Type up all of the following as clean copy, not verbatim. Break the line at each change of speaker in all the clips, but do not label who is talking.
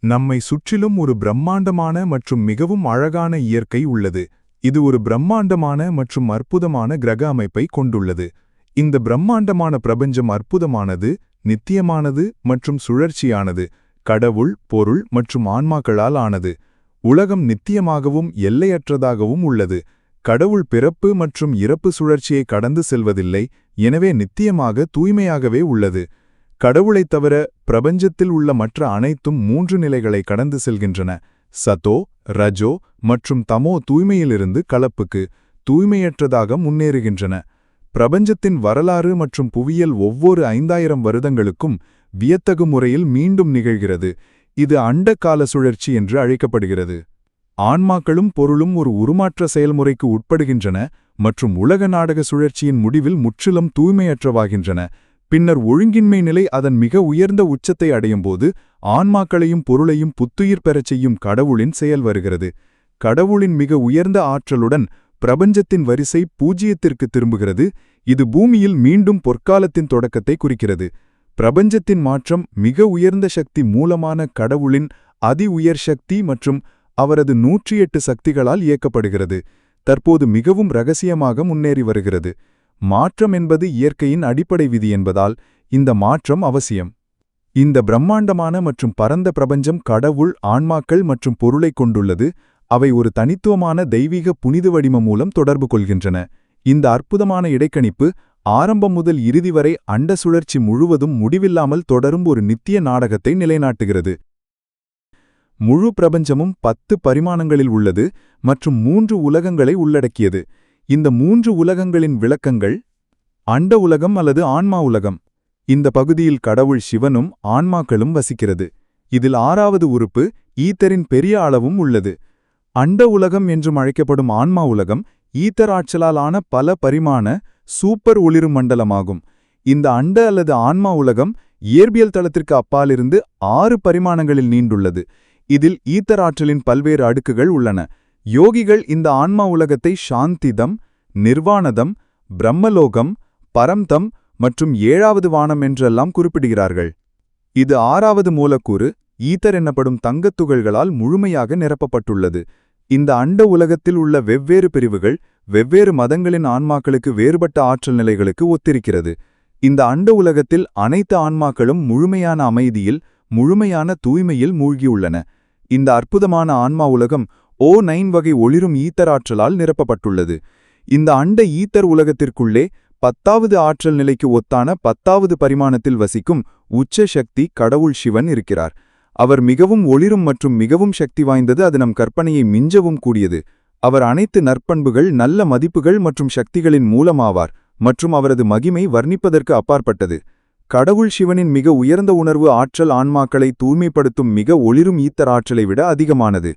நம்மை சுற்றிலும் ஒரு பிரம்மாண்டமான மற்றும் மிகவும் அழகான இயற்கை உள்ளது. இது ஒரு பிரம்மாண்டமான மற்றும் அற்புதமான கிரக அமைப்பை கொண்டுள்ளது. இந்த பிரம்மாண்டமான பிரபஞ்சம் அற்புதமானது, நித்தியமானது மற்றும் சுழற்சியானது, கடவுள், பொருள் மற்றும் ஆன்மாக்களால் ஆனது. உலகம் நித்தியமாகவும் எல்லையற்றதாகவும் உள்ளது. கடவுள் பிறப்பு மற்றும் இறப்பு சுழற்சியை கடந்து செல்வதில்லை, எனவே நித்தியமாக தூய்மையாகவே உள்ளது. கடவுளைத் தவிர பிரபஞ்சத்தில் உள்ள மற்ற அனைத்தும் 3 நிலைகளை கடந்து செல்கின்றன: சதோ, ரஜோ மற்றும் தமோ தூய்மையிலிருந்து கலப்புக்கு, தூய்மையற்றதாக முன்னேறுகின்றன. பிரபஞ்சத்தின் வரலாறு மற்றும் புவியியல் ஒவ்வொரு 5000 வருடங்களுக்கும் வியத்தகு முறையில் மீண்டும் நிகழ்கிறது. இது அண்ட கால சுழற்சி என்று அழைக்கப்படுகிறது. ஆன்மாக்களும் பொருளும் ஒரு உருமாற்ற செயல்முறைக்கு உட்படுகின்றன மற்றும் உலக நாடக சுழற்சியின் முடிவில் முற்றிலும் தூய்மையற்றவாகின்றன. பின்னர் ஒழுங்கின்மை நிலை அதன் மிக உயர்ந்த உச்சத்தை அடையும்போது ஆன்மாக்களையும் பொருளையும் புத்துயிர் பெறச் செய்யும் கடவுளின் செயல் வருகிறது. கடவுளின் மிக உயர்ந்த ஆற்றலுடன் பிரபஞ்சத்தின் வரிசை பூஜ்ஜியத்திற்கு திரும்புகிறது. இது பூமியில் மீண்டும் பொற்காலத்தின் தொடக்கத்தை குறிக்கிறது. பிரபஞ்சத்தின் மாற்றம் மிக உயர்ந்த சக்தி மூலமான கடவுளின் அதி உயர் சக்தி மற்றும் அவரது 108 சக்திகளால் இயக்கப்படுகிறது. தற்போது மிகவும் இரகசியமாக முன்னேறி வருகிறது. மாற்றம் என்பது இயற்கையின் அடிப்படை விதி என்பதால் இந்த மாற்றம் அவசியம். இந்த பிரம்மாண்டமான மற்றும் பரந்த பிரபஞ்சம் கடவுள், ஆன்மாக்கள் மற்றும் பொருளை கொண்டுள்ளது. அவை ஒரு தனித்துவமான தெய்வீக புனித வடிவம் மூலம் தொடர்பு கொள்கின்றன. இந்த அற்புதமான இடைக்கணிப்பு ஆரம்பம் முதல் இறுதி வரை அண்ட சுழற்சி முழுவதும் முடிவில்லாமல் தொடரும் ஒரு நித்திய நாடகத்தை நிலைநாட்டுகிறது. முழு பிரபஞ்சமும் 10 பரிமாணங்களில் உள்ளது மற்றும் 3 உலகங்களை உள்ளடக்கியது. இந்த 3 உலகங்களின் விளக்கங்கள்: அண்ட உலகம் அல்லது ஆன்மா உலகம். இந்த பகுதியில் கடவுள் சிவனும் ஆன்மாக்களும் வசிக்கிறது. இதில் 6வது உறுப்பு ஈத்தரின் பெரிய அளவும் உள்ளது. அண்ட உலகம் என்றும் அழைக்கப்படும் ஆன்மா உலகம் ஈத்தர் ஆற்றலால் ஆன பல பரிமாண சூப்பர் ஒளிரும் மண்டலமாகும். இந்த அண்ட அல்லது ஆன்மா உலகம் இயற்பியல் தளத்திற்கு அப்பாலிருந்து 6 பரிமாணங்களில் நீண்டுள்ளது. இதில் ஈத்தர் ஆற்றலின் பல்வேறு அடுக்குகள் உள்ளன. யோகிகள் இந்த ஆன்மா உலகத்தை சாந்திதம், நிர்வாணதம், பிரம்மலோகம், பரம்தம் மற்றும் 7வது வானம் என்றெல்லாம் குறிப்பிடுகிறார்கள். இது 6வது மூலக்கூறு ஈத்தர் எனப்படும் தங்கத் துகள்களால் முழுமையாக நிரப்பப்பட்டுள்ளது. இந்த அண்ட உலகத்தில் உள்ள வெவ்வேறு பிரிவுகள் வெவ்வேறு மதங்களின் ஆன்மாக்களுக்கு வேறுபட்ட ஆற்றல் நிலைகளுக்கு ஒத்திருக்கிறது. இந்த அண்ட உலகத்தில் அனைத்து ஆன்மாக்களும் முழுமையான அமைதியில், முழுமையான தூய்மையில் மூழ்கியுள்ளன. இந்த அற்புதமான ஆன்மா உலகம் O9 வகை ஒளிரும் ஈத்தர் ஆற்றலால் நிரப்பப்பட்டுள்ளது. இந்த அண்ட ஈத்தர் உலகத்திற்குள்ளே 10வது ஆற்றல் நிலைக்கு ஒத்தான 10வது பரிமாணத்தில் வசிக்கும் உச்ச சக்தி கடவுள் சிவன் இருக்கிறார். அவர் மிகவும் ஒளிரும் மற்றும் மிகவும் சக்தி வாய்ந்தது. அது நம் கற்பனையை மிஞ்சவும் கூடியது. அவர் அனைத்து நற்பண்புகள், நல்ல மதிப்புகள் மற்றும் சக்திகளின் மூலமாவார் மற்றும் அவரது மகிமை வர்ணிப்பதற்கு அப்பாற்பட்டது. கடவுள் சிவனின் மிக உயர்ந்த உணர்வு ஆற்றல் ஆன்மாக்களை தூய்மைப்படுத்தும் மிக ஒளிரும் ஈத்தர் ஆற்றலை விட அதிகமானது.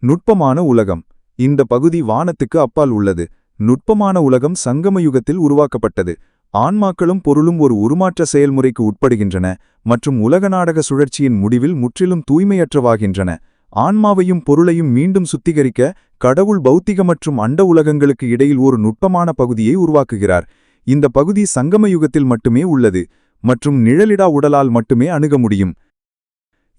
நுட்பமான உலகம். இந்த பகுதி வானத்துக்கு அப்பால் உள்ளது. நுட்பமான உலகம் சங்கம யுகத்தில் உருவாக்கப்பட்டது. ஆன்மாக்களும் பொருளும் ஒரு உருமாற்ற செயல்முறைக்கு உட்படுகின்றன மற்றும் உலக நாடக சுழற்சியின் முடிவில் முற்றிலும் தூய்மையற்றவாகின்றன. ஆன்மாவையும் பொருளையும் மீண்டும் சுத்திகரிக்க கடவுள் பௌத்திக மற்றும் அண்ட உலகங்களுக்கு இடையில் ஒரு நுட்பமான பகுதியை உருவாக்குகிறார். இந்த பகுதி சங்கம யுகத்தில் மட்டுமே உள்ளது மற்றும் நிழலிடா உடலால் மட்டுமே அணுக முடியும்.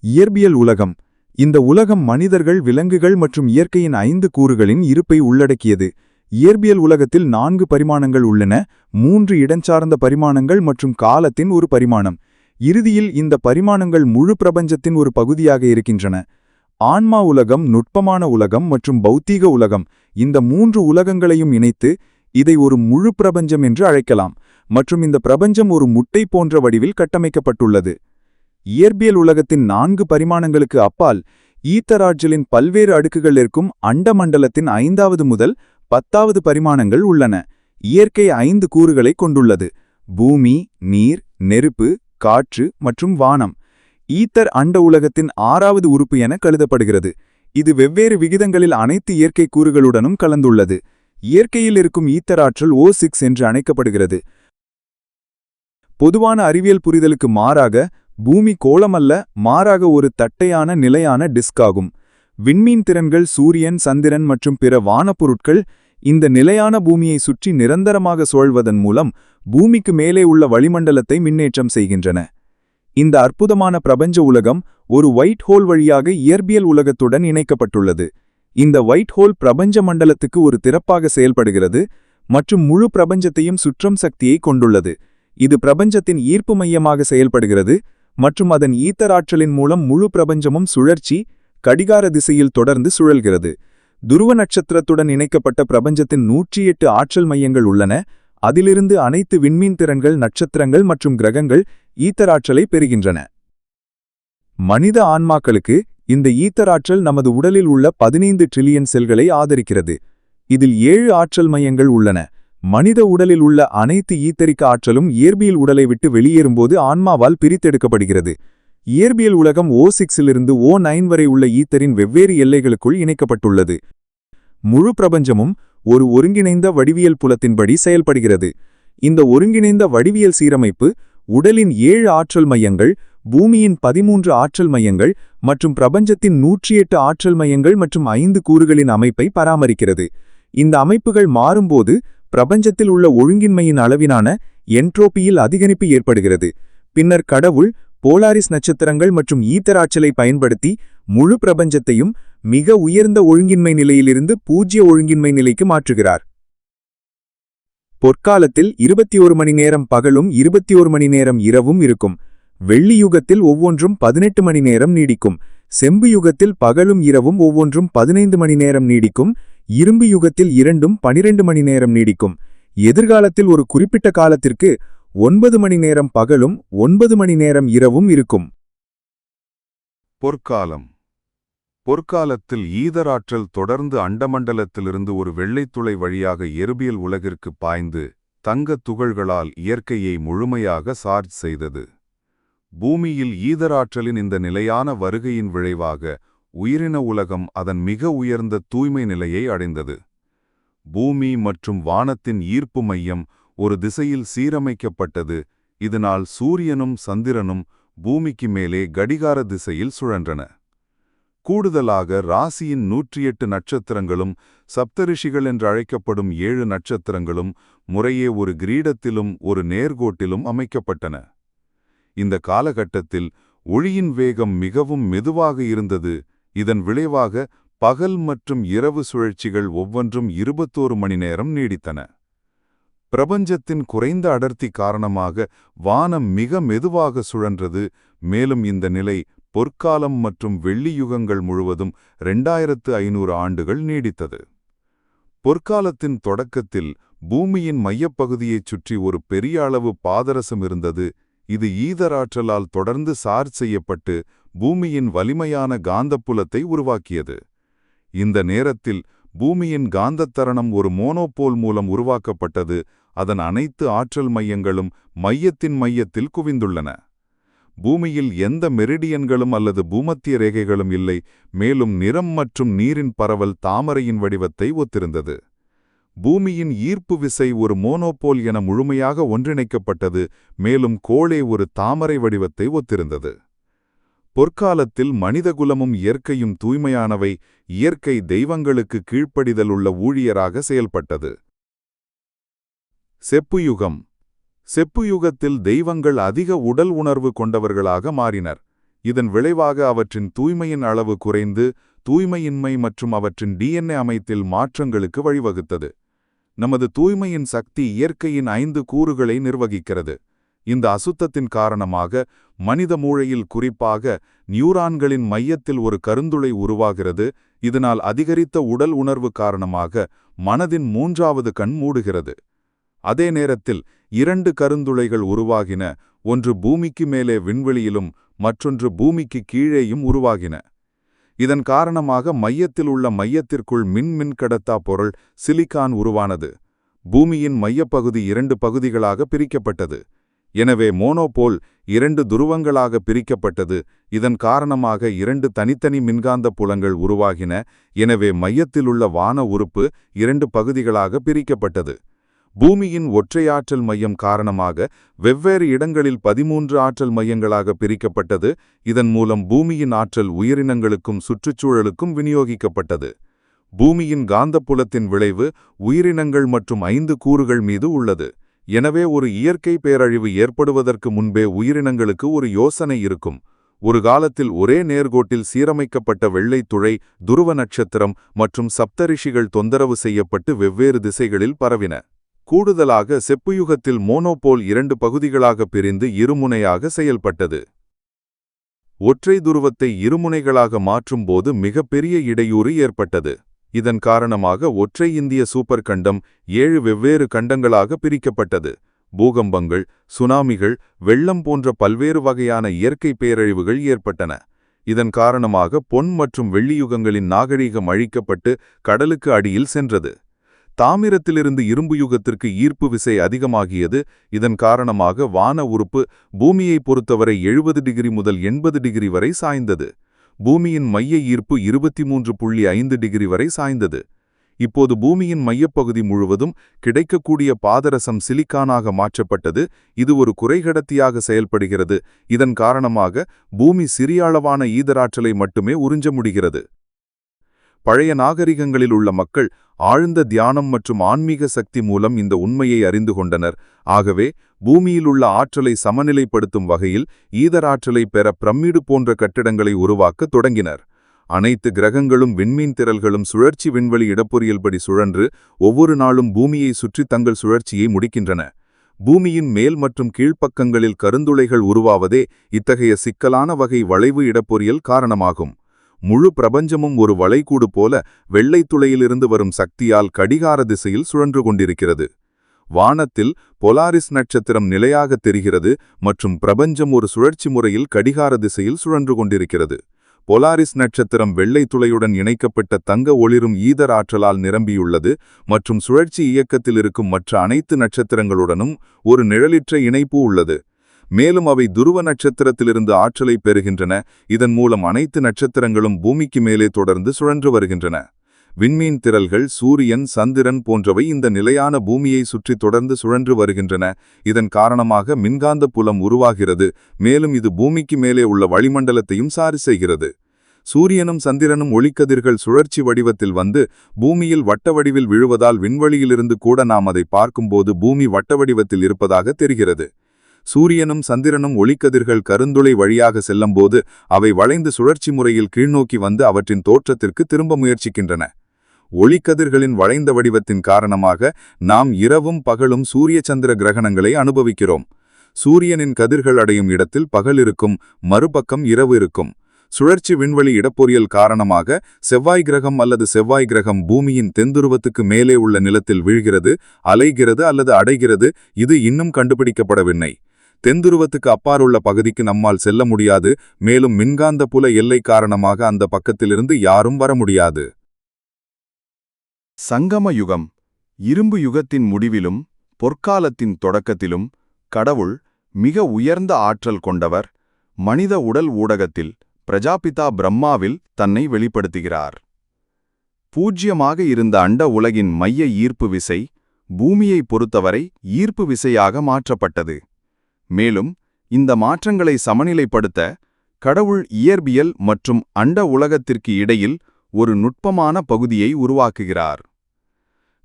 இயற்பியல் உலகம். இந்த உலகம் மனிதர்கள், விலங்குகள் மற்றும் இயற்கையின் 5 கூறுகளின் இருப்பை உள்ளடக்கியது. இயற்பியல் உலகத்தில் 4 பரிமாணங்கள் உள்ளன: 3 இடஞ்சார்ந்த பரிமாணங்கள் மற்றும் காலத்தின் ஒரு பரிமாணம். இறுதியில் இந்த பரிமாணங்கள் முழு பிரபஞ்சத்தின் ஒரு பகுதியாக இருக்கின்றன. ஆன்மா உலகம், நுட்பமான உலகம் மற்றும் பௌத்தீக உலகம். இந்த 3 உலகங்களையும் இணைத்து இதை ஒரு முழு பிரபஞ்சம் என்று அழைக்கலாம் மற்றும் இந்த பிரபஞ்சம் ஒரு முட்டை போன்ற வடிவில் கட்டமைக்கப்பட்டுள்ளது. இயற்பியல் உலகத்தின் 4 பரிமாணங்களுக்கு அப்பால் ஈத்தர் ஆற்றலின் பல்வேறு அடுக்குகள் இருக்கும் அண்ட மண்டலத்தின் 5வது முதல் 10வது பரிமாணங்கள் உள்ளன. இயற்கை 5 கூறுகளை கொண்டுள்ளது: பூமி, நீர், நெருப்பு, காற்று மற்றும் வானம். ஈத்தர் அண்ட உலகத்தின் 6வது உறுப்பு என கருதப்படுகிறது.
இது வெவ்வேறு விகிதங்களில் அனைத்து இயற்கை கூறுகளுடனும் கலந்துள்ளது. இயற்கையில் இருக்கும் ஈத்தராற்றல் O6 என்று அழைக்கப்படுகிறது. பொதுவான அறிவியல் புரிதலுக்கு மாறாக பூமி கோளமல்ல, மாறாக ஒரு தட்டையான நிலையான டிஸ்க் ஆகும். விண்மீன் திறன்கள் சூரியன், சந்திரன் மற்றும் பிற வானப்பொருட்கள் இந்த நிலையான பூமியை சுற்றி நிரந்தரமாக சுழல்வதன் மூலம் பூமிக்கு மேலே உள்ள வளிமண்டலத்தை மின்னேற்றம் செய்கின்றன. இந்த அற்புதமான பிரபஞ்ச உலகம் ஒரு ஒயிட் ஹோல் வழியாக இயற்பியல் உலகத்துடன் இணைக்கப்பட்டுள்ளது. இந்த ஒயிட் ஹோல் பிரபஞ்ச மண்டலத்துக்கு ஒரு திறப்பாக செயல்படுகிறது மற்றும் முழு பிரபஞ்சத்தையும் சுற்றும் சக்தியை கொண்டுள்ளது. இது பிரபஞ்சத்தின் ஈர்ப்பு மையமாக செயல்படுகிறது மற்றும் அதன் ஈத்தராற்றலின் மூலம் முழு பிரபஞ்சமும் சுழற்சி கடிகார திசையில் தொடர்ந்து சுழல்கிறது. துருவ நட்சத்திரத்துடன் இணைக்கப்பட்ட பிரபஞ்சத்தின் 108 ஆற்றல் மையங்கள் உள்ளன. அதிலிருந்து அனைத்து விண்மீன் திறன்கள், நட்சத்திரங்கள் மற்றும் கிரகங்கள் ஈத்தராற்றலை பெறுகின்றன. மனித ஆன்மாக்களுக்கு இந்த ஈத்தராற்றல் நமது உடலில் உள்ள 15 டிரில்லியன் செல்களை ஆதரிக்கிறது. இதில் 7 ஆற்றல் மையங்கள் உள்ளன. மனித உடலில் உள்ள அனைத்து ஈத்தரிக்க ஆற்றலும் இயற்பியல் உடலை விட்டு வெளியேறும்போது ஆன்மாவால் பிரித்தெடுக்கப்படுகிறது. இயற்பியல் உலகம் O6லிருந்து O9 வரை உள்ள ஈத்தரின் வெவ்வேறு எல்லைகளுக்குள் இணைக்கப்பட்டுள்ளது. முழு பிரபஞ்சமும் ஒரு ஒருங்கிணைந்த வடிவியல் புலத்தின்படி செயல்படுகிறது. இந்த ஒருங்கிணைந்த வடிவியல் சீரமைப்பு உடலின் 7 ஆற்றல் மையங்கள், பூமியின் 13 ஆற்றல் மையங்கள் மற்றும் பிரபஞ்சத்தின் 108 ஆற்றல் மையங்கள் மற்றும் 5 கூறுகளின் அமைப்பை பராமரிக்கிறது. இந்த அமைப்புகள் மாறும்போது பிரபஞ்சத்தில் உள்ள ஒழுங்கின்மையின் அளவிலான என்ட்ரோபியில் அதிகரிப்பு ஏற்படுகிறது. பின்னர் கடவுள் போலாரிஸ் நட்சத்திரங்கள் மற்றும் ஈத்தராற்றலை பயன்படுத்தி முழு பிரபஞ்சத்தையும் மிக உயர்ந்த ஒழுங்கின்மை நிலையிலிருந்து பூஜ்ய ஒழுங்கின்மை நிலைக்கு மாற்றுகிறார். பொற்காலத்தில் 21 மணி நேரம் பகலும் 21 மணி நேரம் இரவும் இருக்கும். வெள்ளி யுகத்தில் ஒவ்வொன்றும் 18 மணி நேரம் நீடிக்கும். செம்பு யுகத்தில் பகலும் இரவும் ஒவ்வொன்றும் 15 மணி நேரம் நீடிக்கும். இரும்பு யுகத்தில் இரண்டும் 12 மணி நேரம் நீடிக்கும். எதிர்காலத்தில் ஒரு குறிப்பிட்ட காலத்திற்கு 9 மணி நேரம் பகலும் 9 மணி நேரம் இரவும் இருக்கும்.
பொற்காலம். பொற்காலத்தில் ஈதராற்றல் தொடர்ந்து அண்டமண்டலத்திலிருந்து ஒரு வெள்ளைத்துளை வழியாக இயற்பியல் உலகிற்கு பாய்ந்து தங்கத் துகள்களால் இயற்கையை முழுமையாக சார்ஜ் செய்தது. பூமியில் ஈதராற்றலின் இந்த நிலையான வருகையின் விளைவாக உயிரின உலகம் அதன் மிக உயர்ந்த தூய்மை நிலையை அடைந்தது. பூமி மற்றும் வானத்தின் ஈர்ப்பு மையம் ஒரு திசையில் சீரமைக்கப்பட்டது. இதனால் சூரியனும் சந்திரனும் பூமிக்கு மேலே கடிகார திசையில் சுழன்றன. கூடுதலாக ராசியின் 108 நட்சத்திரங்களும் சப்தரிஷிகள் என்றழைக்கப்படும் 7 நட்சத்திரங்களும் முறையே ஒரு கிரீடத்திலும் ஒரு நேர்கோட்டிலும் அமைக்கப்பட்டன. இந்த காலகட்டத்தில் ஒளியின் வேகம் மிகவும் மெதுவாக இருந்தது. இதன் விளைவாக பகல் மற்றும் இரவு சுழற்சிகள் ஒவ்வொன்றும் 21 மணி நேரம் நீடித்தன. பிரபஞ்சத்தின் குறைந்த அடர்த்தி காரணமாக வானம் மிக மெதுவாக சுழன்றது. மேலும் இந்த நிலை பொற்காலம் மற்றும் வெள்ளி யுகங்கள் முழுவதும் 2500 ஆண்டுகள் நீடித்தது. பொற்காலத்தின் தொடக்கத்தில் பூமியின் மையப்பகுதியைச் சுற்றி ஒரு பெரிய அளவு பாதரசம் இருந்தது. இது ஈதராற்றலால் தொடர்ந்து சார்ஜ் செய்யப்பட்டு பூமியின் வலிமையான காந்தப்புலத்தை உருவாக்கியது. இந்த நேரத்தில் பூமியின் காந்தத்தரணம் ஒரு மோனோபோல் மூலம் உருவாக்கப்பட்டது. அதன் அனைத்து ஆற்றல் மையங்களும் மையத்தின் மையத்தில் குவிந்துள்ளன. பூமியில் எந்த மெரிடியன்களும் அல்லது பூமத்திய ரேகைகளும் இல்லை. மேலும் நிறம் மற்றும் நீரின் பரவல் தாமரையின் வடிவத்தை ஒத்திருந்தது. பூமியின் ஈர்ப்பு விசை ஒரு மோனோபோல் என முழுமையாக ஒன்றிணைக்கப்பட்டது. மேலும் கோளே ஒரு தாமரை வடிவத்தை ஒத்திருந்தது. பொற்காலத்தில் மனிதகுலமும் இயற்கையும் தூய்மையானவை. இயற்கை தெய்வங்களுக்கு கீழ்ப்படிதல் உள்ள ஊழியராக செயல்பட்டது. செப்புயுகம். செப்புயுகத்தில் தெய்வங்கள் அதிக உடல் உணர்வு கொண்டவர்களாக மாறினர். இதன் விளைவாக அவற்றின் தூய்மையின் அளவு குறைந்து தூய்மையின்மை மற்றும் அவற்றின் DNA அமைப்பில் மாற்றங்களுக்கு வழிவகுத்தது. நமது தூய்மையின் சக்தி இயற்கையின் 5 கூறுகளை நிர்வகிக்கிறது. இந்த அசுத்தத்தின் காரணமாக மனித மூளையில் குறிப்பாக நியூரான்களின் மையத்தில் ஒரு கருந்துளை உருவாகிறது. இதனால் அதிகரித்த உடல் உணர்வு காரணமாக மனதின் 3வது கண் மூடுகிறது. அதே நேரத்தில் 2 கருந்துளைகள் உருவாகின. ஒன்று பூமிக்கு மேலே விண்வெளியிலும் மற்றொன்று பூமிக்கு கீழேயும் உருவாகின. இதன் காரணமாக மையத்தில் உள்ள மையத்திற்குள் மின்கடத்தா பொருள் சிலிக்கான் உருவானது. பூமியின் மையப்பகுதி 2 பகுதிகளாக பிரிக்கப்பட்டது.
எனவே மோனோபோல் 2 துருவங்களாக பிரிக்கப்பட்டது. இதன் காரணமாக 2 தனித்தனி மின்காந்த புலங்கள் உருவாகின. எனவே மையத்திலுள்ள வான உறுப்பு 2 பகுதிகளாக பிரிக்கப்பட்டது. பூமியின் ஒற்றையாற்றல் மையம் காரணமாக வெவ்வேறு இடங்களில் 13 ஆற்றல் மையங்களாக பிரிக்கப்பட்டது. இதன் மூலம் பூமியின் ஆற்றல் உயிரினங்களுக்கும் சுற்றுச்சூழலுக்கும் விநியோகிக்கப்பட்டது. பூமியின் காந்தப்புலத்தின் விளைவு உயிரினங்கள் மற்றும் 5 கூறுகள் மீது உள்ளது. எனவே ஒரு இயற்கை பேரழிவு ஏற்படுவதற்கு முன்பே உயிரினங்களுக்கு ஒரு யோசனை இருக்கும். ஒரு காலத்தில் ஒரே நேர்கோட்டில் சீரமைக்கப்பட்ட வெள்ளை துளை, துருவ நட்சத்திரம் மற்றும் சப்தரிஷிகள் தொந்தரவு செய்யப்பட்டு வெவ்வேறு திசைகளில் பரவின. கூடுதலாக செப்புயுகத்தில் மோனோபோல் 2 பகுதிகளாக பிரிந்து இருமுனையாக செயல்பட்டது. ஒற்றை துருவத்தை இருமுனைகளாக மாற்றும்போது மிகப்பெரிய இடையூறு ஏற்பட்டது. இதன் காரணமாக ஒற்றை இந்திய சூப்பர் கண்டம் 7 வெவ்வேறு கண்டங்களாக பிரிக்கப்பட்டது. பூகம்பங்கள், சுனாமிகள், வெள்ளம் போன்ற பல்வேறு வகையான இயற்கை பேரழிவுகள் ஏற்பட்டன. இதன் காரணமாக பொன் மற்றும் வெள்ளியுகங்களின் நாகரீகம் அழிக்கப்பட்டு கடலுக்கு அடியில் சென்றது. தாமிரத்திலிருந்து இரும்பு யுகத்திற்கு ஈர்ப்பு விசை அதிகமாகியது. இதன் காரணமாக வான உறுப்பு பூமியை பொறுத்தவரை 70 டிகிரி முதல் 80 டிகிரி வரை சாய்ந்தது. பூமியின் மைய ஈர்ப்பு 23.5 டிகிரி வரை சாய்ந்தது. இப்போது பூமியின் மையப்பகுதி முழுவதும் கிடைக்கக்கூடிய பாதரசம் சிலிக்கானாக மாற்றப்பட்டது. இது ஒரு குறைகடத்தியாக செயல்படுகிறது. இதன் காரணமாக பூமி சிறிய அளவான ஈதராற்றலை மட்டுமே உறிஞ்ச முடிகிறது. பழைய நாகரிகங்களில் உள்ள மக்கள் ஆழ்ந்த தியானம் மற்றும் ஆன்மீக சக்தி மூலம் இந்த உண்மையை அறிந்து கொண்டனர். ஆகவே பூமியில் உள்ள ஆற்றலை சமநிலைப்படுத்தும் வகையில் ஈதராற்றலை பெற பிரமிடு போன்ற கட்டிடங்களை உருவாக்க தொடங்கினர். அனைத்து கிரகங்களும் விண்மீன் திரள்களும் சுழற்சி விண்வெளி இடப்பொறியல்படி சுழன்று ஒவ்வொரு நாளும் பூமியை சுற்றி தங்கள் சுழற்சியை முடிக்கின்றன. பூமியின் மேல் மற்றும் கீழ்ப்பக்கங்களில் கருந்துளைகள் உருவாவதே இத்தகைய சிக்கலான வகை வளைவு இடப்பொறியல் காரணமாகும். முழு பிரபஞ்சமும் ஒரு வளைகூடு போல வெள்ளைத்துளையிலிருந்து வரும் சக்தியால் கடிகார திசையில் சுழன்று கொண்டிருக்கிறது. வானத்தில் பொலாரிஸ் நட்சத்திரம் நிலையாக தெரிகிறது மற்றும் பிரபஞ்சம் ஒரு சுழற்சி முறையில் கடிகார திசையில் சுழன்று கொண்டிருக்கிறது. பொலாரிஸ் நட்சத்திரம் வெள்ளைத்துளையுடன் இணைக்கப்பட்ட தங்க ஒளிரும் ஈதர் ஆற்றலால் நிரம்பியுள்ளது மற்றும் சுழற்சி இயக்கத்தில் இருக்கும் மற்ற அனைத்து நட்சத்திரங்களுடனும் ஒரு நிழலிற்ற இணைப்பு உள்ளது. மேலும் அவை துருவ நட்சத்திரத்திலிருந்து ஆற்றலை பெறுகின்றன. இதன் மூலம் அனைத்து நட்சத்திரங்களும் பூமிக்கு மேலே தொடர்ந்து சுழன்று வருகின்றன. விண்மீன் திரள்கள், சூரியன், சந்திரன் போன்றவை இந்த நிலையான பூமியை சுற்றி தொடர்ந்து சுழன்று வருகின்றன. இதன் காரணமாக மின்காந்த புலம் உருவாகிறது. மேலும் இது பூமிக்கு மேலே உள்ள வளிமண்டலத்தையும் சாரி செய்கிறது. சூரியனும் சந்திரனும் ஒளிக்கதிர்கள் சுழற்சி வடிவத்தில் வந்து பூமியில் வட்ட வடிவில் விழுவதால் விண்வெளியிலிருந்து கூட நாம் அதை பார்க்கும்போது பூமி வட்ட வடிவத்தில் இருப்பதாக தெரிகிறது. சூரியனும் சந்திரனும் ஒளிக்கதிர்கள் கருந்துளை வழியாக செல்லும்போது அவை வளைந்து சுழற்சி முறையில் கீழ்நோக்கி வந்து அவற்றின் தோற்றத்திற்கு திரும்ப முயற்சிக்கின்றன. ஒளிக்கதிர்களின் வளைந்த வடிவத்தின் காரணமாக நாம் இரவும் பகலும் சூரிய சந்திர கிரகணங்களை அனுபவிக்கிறோம். சூரியனின் கதிர்கள் அடையும் இடத்தில் பகல் இருக்கும், மறுபக்கம் இரவு இருக்கும். சுழற்சி விண்வெளி இடப்பொறியல் காரணமாக செவ்வாய் கிரகம் அல்லது செவ்வாய் கிரகம் பூமியின் தென்துருவத்துக்கு மேலே உள்ள நிலத்தில் வீழ்கிறது, அலைகிறது அல்லது அடைகிறது. இது இன்னும் கண்டுபிடிக்கப்படவில்லை. தென்துருவத்துக்கு அப்பாறுள்ள பகுதிக்கு நம்மால் செல்ல முடியாது. மேலும் மின்காந்த புல எல்லை காரணமாக அந்த பக்கத்திலிருந்து யாரும் வர முடியாது.
சங்கம யுகம். இரும்பு யுகத்தின் முடிவிலும் பொற்காலத்தின் தொடக்கத்திலும் கடவுள் மிக உயர்ந்த ஆற்றல் கொண்டவர். மனித உடல் ஊடகத்தில் பிரஜாபிதா பிரம்மாவில் தன்னை வெளிப்படுத்துகிறார். பூஜ்யமாக இருந்த அண்ட உலகின் மைய ஈர்ப்பு விசை பூமியை பொறுத்தவரை ஈர்ப்பு விசையாக மாற்றப்பட்டது. மேலும் இந்த மாற்றங்களை சமநிலைப்படுத்த கடவுள் இயற்பியல் மற்றும் அண்ட உலகத்திற்கு இடையில் ஒரு நுட்பமான பகுதியை உருவாக்குகிறார்.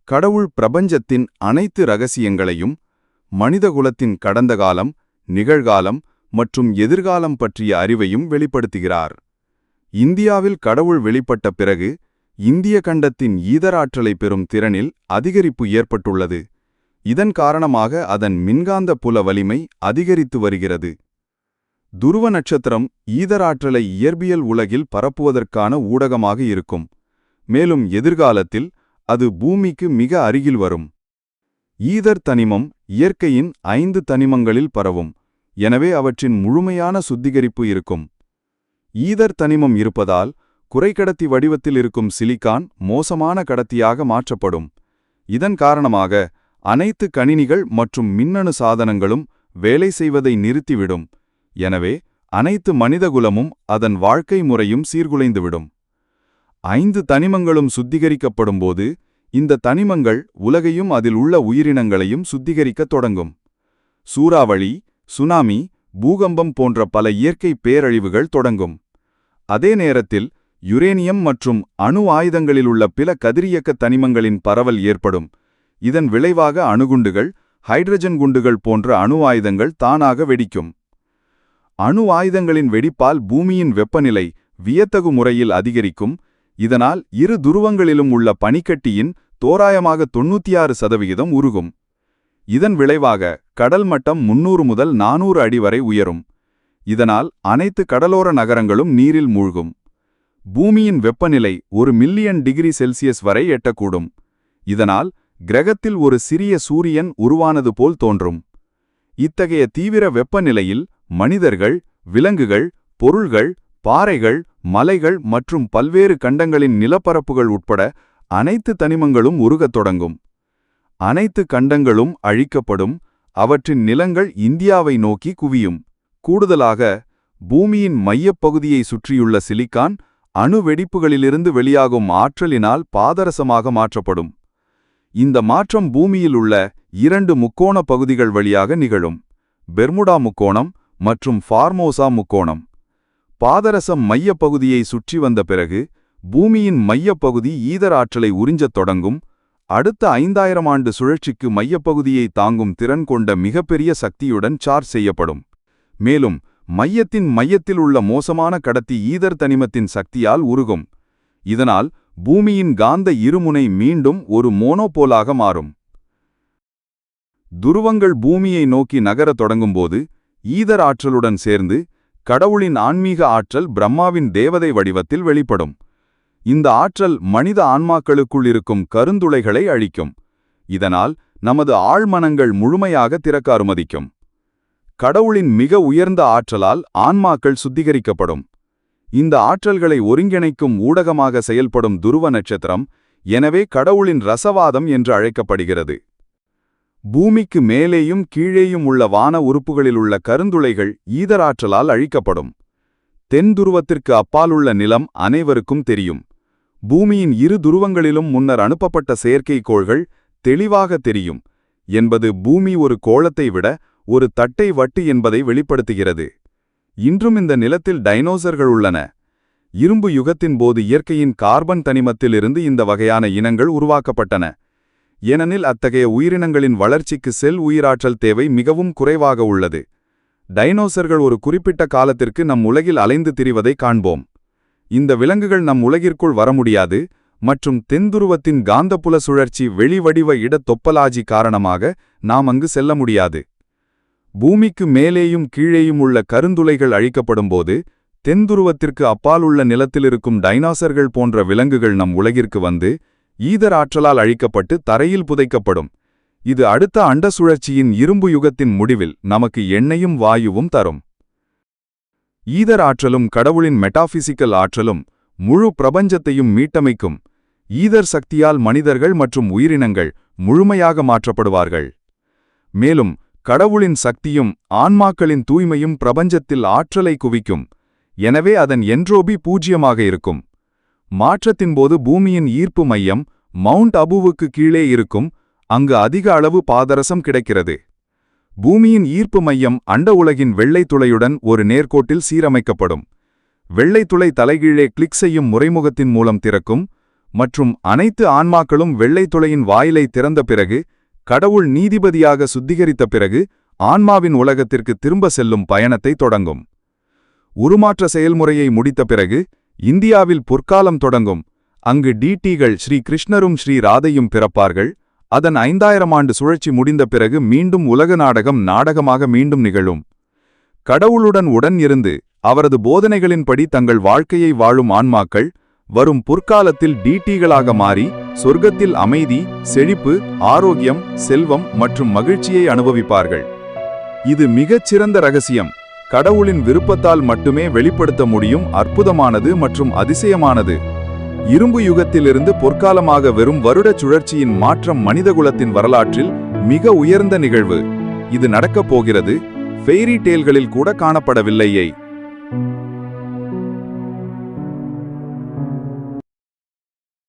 கடவுள் பிரபஞ்சத்தின் அனைத்து இரகசியங்களையும் மனிதகுலத்தின் கடந்த காலம், நிகழ்காலம் மற்றும் எதிர்காலம் பற்றிய அறிவையும் வெளிப்படுத்துகிறார். இந்தியாவில் கடவுள் வெளிப்பட்ட பிறகு இந்திய கண்டத்தின் ஈதராற்றலை பெறும் திறனில் அதிகரிப்பு ஏற்பட்டுள்ளது. இதன் காரணமாக அதன் மின்காந்த புல வலிமை அதிகரித்து வருகிறது. துருவ நட்சத்திரம் ஈதராற்றலை இயற்பியல் உலகில் பரப்புவதற்கான ஊடகமாக இருக்கும். மேலும் எதிர்காலத்தில் அது பூமிக்கு மிக அருகில் வரும். ஈதர் தனிமம் இயற்கையின் 5 தனிமங்களில் பரவும். எனவே அவற்றின் முழுமையான சுத்திகரிப்பு இருக்கும். ஈதர் தனிமம் இருப்பதால் குறைக்கடத்தி வடிவத்தில் இருக்கும் சிலிக்கான் மோசமான கடத்தியாக மாற்றப்படும். இதன் காரணமாக அனைத்து கணினிகள் மற்றும் மின்னணு சாதனங்களும்
வேலை செய்வதை நிறுத்திவிடும். எனவே அனைத்து மனிதகுலமும் அதன் வாழ்க்கை முறையும் சீர்குலைந்துவிடும். 5 தனிமங்களும் சுத்திகரிக்கப்படும்போது இந்த தனிமங்கள் உலகையும் அதில் உள்ள உயிரினங்களையும் சுத்திகரிக்கத் தொடங்கும். சூறாவளி, சுனாமி, பூகம்பம் போன்ற பல இயற்கை பேரழிவுகள் தொடங்கும். அதே நேரத்தில் யுரேனியம் மற்றும் அணு ஆயுதங்களில் உள்ள பிற கதிரியக்க தனிமங்களின் பரவல் ஏற்படும். இதன் விளைவாக அணுகுண்டுகள், ஹைட்ரஜன் குண்டுகள் போன்ற அணு ஆயுதங்கள் தானாக வெடிக்கும். அணு ஆயுதங்களின் வெடிப்பால் பூமியின் வெப்பநிலை வியத்தகு முறையில் அதிகரிக்கும். இதனால் இரு துருவங்களிலும் உள்ள பனிக்கட்டியின் தோராயமாக 96% உருகும். இதன் விளைவாக கடல் மட்டம் 300 முதல் 400 அடி வரை உயரும். இதனால் அனைத்து கடலோர நகரங்களும் நீரில் மூழ்கும். பூமியின் வெப்பநிலை 1 மில்லியன் டிகிரி செல்சியஸ் வரை எட்டக்கூடும். இதனால் கிரகத்தில் ஒரு சிறிய சூரியன் உருவானது போல் தோன்றும். இத்தகைய தீவிர வெப்பநிலையில் மனிதர்கள், விலங்குகள், பொருள்கள், பாறைகள், மலைகள் மற்றும் பல்வேறு கண்டங்களின் நிலப்பரப்புகள் உட்பட அனைத்து தனிமங்களும் உருகத் தொடங்கும். அனைத்து கண்டங்களும் அழிக்கப்படும். அவற்றின் நிலங்கள் இந்தியாவை நோக்கி குவியும். கூடுதலாக பூமியின் மையப்பகுதியை சுற்றியுள்ள சிலிக்கான் அணு வெடிப்புகளிலிருந்து வெளியாகும் ஆற்றலினால் பாதரசமாக மாற்றப்படும். இந்த மாற்றம் பூமியில் உள்ள 2 முக்கோண பகுதிகள் வழியாக நிகழும்: பெர்முடா முக்கோணம் மற்றும் ஃபார்மோசா முக்கோணம். பாதரசம் மையப்பகுதியை சுற்றி வந்த பிறகு பூமியின் மையப்பகுதி ஈதர் ஆற்றலை உறிஞ்சத் தொடங்கும். அடுத்த 5000 ஆண்டு சுழற்சிக்கு மையப்பகுதியை தாங்கும் திறன் கொண்ட மிகப்பெரிய சக்தியுடன் சார்ஜ் செய்யப்படும். மேலும் மையத்தின் மையத்தில் உள்ள மோசமான கடத்தி ஈதர் தனிமத்தின் சக்தியால் உருகும். இதனால் பூமியின் காந்த இருமுனை மீண்டும் ஒரு மோனோபோலாக மாறும். துருவங்கள் பூமியை நோக்கி நகரத் தொடங்கும்போது ஈதர் ஆற்றலுடன் சேர்ந்து கடவுளின் ஆன்மீக ஆற்றல் பிரம்மாவின் தேவதை வடிவத்தில் வெளிப்படும். இந்த ஆற்றல் மனித ஆன்மாக்களுக்குள் இருக்கும் கருந்துளைகளை அழிக்கும். இதனால் நமது ஆழ்மனங்கள் முழுமையாக திறக்க அனுமதிக்கும். கடவுளின் மிக உயர்ந்த ஆற்றலால் ஆன்மாக்கள் சுத்திகரிக்கப்படும். இந்த ஆற்றல்களை ஒருங்கிணைக்கும் ஊடகமாக செயல்படும் துருவ நட்சத்திரம் எனவே கடவுளின் ரசவாதம் என்று அழைக்கப்படுகிறது. பூமிக்கு மேலேயும் கீழேயும் உள்ள வான உறுப்புகளில் உள்ள கருந்துளைகள் ஈதராற்றலால் அழிக்கப்படும். தென் துருவத்திற்கு அப்பாலுள்ள நிலம் அனைவருக்கும் தெரியும். பூமியின் 2 துருவங்களிலும் முன்னர் அனுப்பப்பட்ட செயற்கைக்கோள்கள் தெளிவாக தெரியும் என்பது பூமி ஒரு கோளத்தை விட ஒரு தட்டை வட்டு என்பதை வெளிப்படுத்துகிறது. இன்றும் இந்த நிலத்தில் டைனோசர்கள் உள்ளன. இரும்பு யுகத்தின் போது இயற்கையின் கார்பன் தனிமத்திலிருந்து இந்த வகையான இனங்கள் உருவாக்கப்பட்டன. ஏனெனில் அத்தகைய உயிரினங்களின் வளர்ச்சிக்கு செல் உயிராற்றல் தேவை மிகவும் குறைவாக உள்ளது. டைனோசர்கள் ஒரு குறிப்பிட்ட காலத்திற்கு நம் உலகில் அலைந்து திரிவதை காண்போம். இந்த விலங்குகள் நம் உலகிற்குள் வர முடியாது மற்றும் தென்துருவத்தின் காந்தப்புல சுழற்சி வெளிவடிவ இட தொப்பலாஜி காரணமாக நாம் அங்கு செல்ல முடியாது. பூமிக்கு மேலேயும் கீழேயும் உள்ள கருந்துளைகள் அழிக்கப்படும்போது தென்துருவத்திற்கு அப்பால் உள்ள நிலத்திலிருக்கும் டைனோசர்கள் போன்ற விலங்குகள் நம் உலகிற்கு வந்து ஈதர் ஆற்றலால் அழிக்கப்பட்டு தரையில் புதைக்கப்படும். இது அடுத்த அண்ட சுழற்சியின் இரும்பு யுகத்தின் முடிவில் நமக்கு எண்ணெயும் வாயுவும் தரும். ஈதர் ஆற்றலும் கடவுளின் மெட்டாபிசிக்கல் ஆற்றலும் முழு பிரபஞ்சத்தையும் மீட்டமைக்கும். ஈதர் சக்தியால் மனிதர்கள் மற்றும் உயிரினங்கள் முழுமையாக மாற்றப்படுவார்கள். மேலும் கடவுளின் சக்தியும் ஆன்மாக்களின் தூய்மையும் பிரபஞ்சத்தில் ஆற்றலை குவிக்கும். எனவே அதன் என்ட்ரோபி 0ஆக இருக்கும். மாற்றத்தின்போது பூமியின் ஈர்ப்பு மையம் மவுண்ட் அபுவுக்கு கீழே இருக்கும். அங்கு அதிக அளவு பாதரசம் கிடைக்கிறது. பூமியின் ஈர்ப்பு மையம் அண்ட உலகின் வெள்ளைத்துளையுடன் ஒரு நேர்கோட்டில் சீரமைக்கப்படும். வெள்ளைத்துளை தலைகீழே கிளிக் செய்யும் முறைமுகத்தின் மூலம் திறக்கும் மற்றும் அனைத்து ஆன்மாக்களும் வெள்ளைத்துளையின் வாயிலை திறந்த பிறகு கடவுள் நீதிபதியாக சுத்திகரித்த பிறகு ஆன்மாவின் உலகத்திற்கு திரும்ப செல்லும் பயணத்தை தொடங்கும். உருமாற்ற செயல்முறையை முடித்த பிறகு இந்தியாவில் பொற்காலம் தொடங்கும். அங்கு டிடிகள் ஸ்ரீ கிருஷ்ணரும் ஸ்ரீ ராதையும் பிறப்பார்கள். அதன் 5000 ஆண்டு சுழற்சி முடிந்த பிறகு மீண்டும் உலக நாடகமாக மீண்டும் நிகழும். கடவுளுடன் உடன் இருந்து அவரது போதனைகளின்படி தங்கள் வாழ்க்கையை வாழும் ஆன்மாக்கள் வரும் பொற்காலத்தில் டிடிகளாக மாறி சொர்க்கத்தில் அமைதி, செழிப்பு, ஆரோக்கியம், செல்வம் மற்றும் மகிழ்ச்சியை அனுபவிப்பார்கள். இது மிகச் சிறந்த ரகசியம். கடவுளின் விருப்பத்தால் மட்டுமே வெளிப்படுத்த முடியும் அற்புதமானது மற்றும் அதிசயமானது. இரும்பு யுகத்திலிருந்து பொற்காலமாக வெறும் வருட சுழற்சியின் மாற்றம் மனிதகுலத்தின் வரலாற்றில் மிக உயர்ந்த நிகழ்வு. இது நடக்கப் போகிறது ஃபெய்ரி டேல்களில் கூட காணப்படவில்லையே